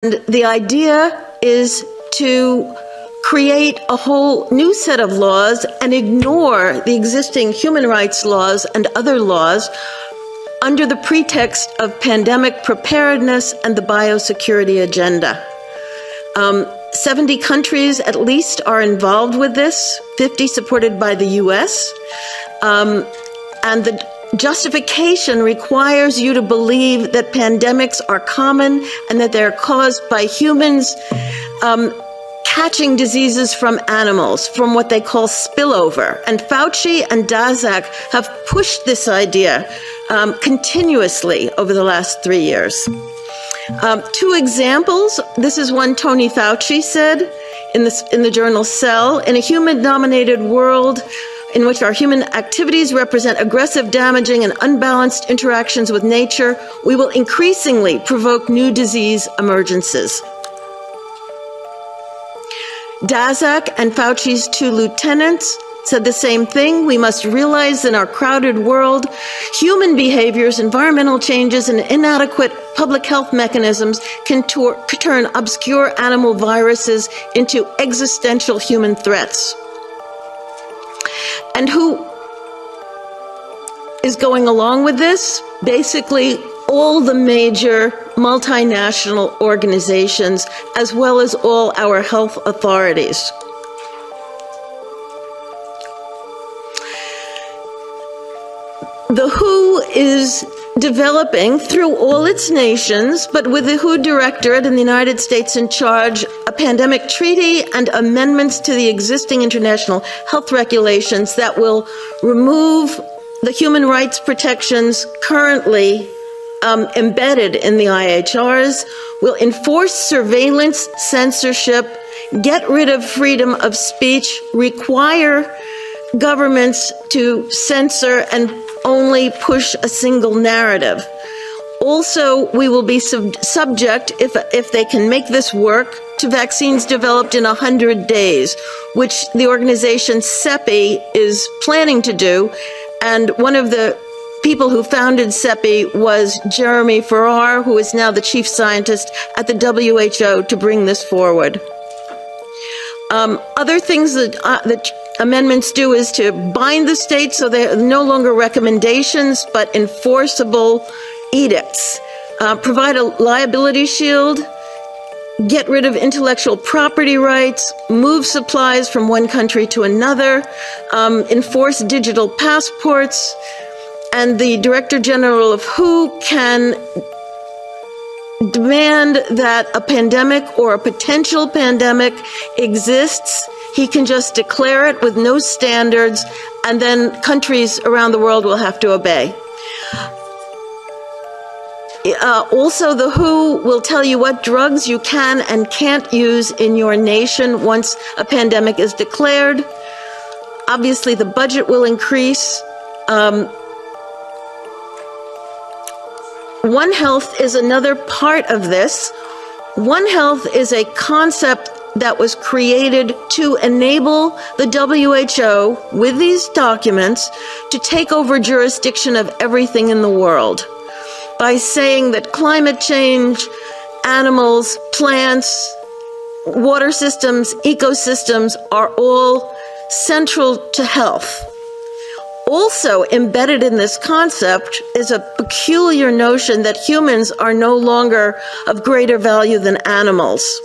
The idea is to create a whole new set of laws and ignore the existing human rights laws and other laws under the pretext of pandemic preparedness and the biosecurity agenda. 70 countries at least are involved with this, 50 supported by the US. And the justification requires you to believe that pandemics are common and that they're caused by humans catching diseases from animals, from what they call spillover. And Fauci and Daszak have pushed this idea continuously over the last 3 years. Two examples. This is one Tony Fauci said in the journal Cell. In a human-dominated world in which our human activities represent aggressive, damaging, and unbalanced interactions with nature, we will increasingly provoke new disease emergences. Daszak and Fauci's two lieutenants said the same thing. We must realize in our crowded world, human behaviors, environmental changes, and inadequate public health mechanisms can turn obscure animal viruses into existential human threats. And who is going along with this? Basically, all the major multinational organizations, as well as all our health authorities. The WHO is developing through all its nations, but with the WHO Directorate in the United States in charge, a pandemic treaty and amendments to the existing international health regulations that will remove the human rights protections currently embedded in the IHRs, will enforce surveillance, censorship, get rid of freedom of speech, require governments to censor and only push a single narrative. Also, we will be subject, if they can make this work, to vaccines developed in 100 days, which the organization CEPI is planning to do. And one of the people who founded CEPI was Jeremy Farrar, who is now the chief scientist at the WHO, to bring this forward. Other things that amendments do is to bind the states so they're no longer recommendations, but enforceable edicts. Provide a liability shield, get rid of intellectual property rights, move supplies from one country to another, enforce digital passports, and the Director General of WHO can demand that a pandemic or a potential pandemic exists. He can just declare it with no standards, and then countries around the world will have to obey. Also, the WHO will tell you what drugs you can and can't use in your nation once a pandemic is declared. Obviously, the budget will increase. One Health is another part of this. One Health is a concept that was created to enable the WHO, with these documents, to take over jurisdiction of everything in the world by saying that climate change, animals, plants, water systems, ecosystems are all central to health. Also embedded in this concept is a peculiar notion that humans are no longer of greater value than animals.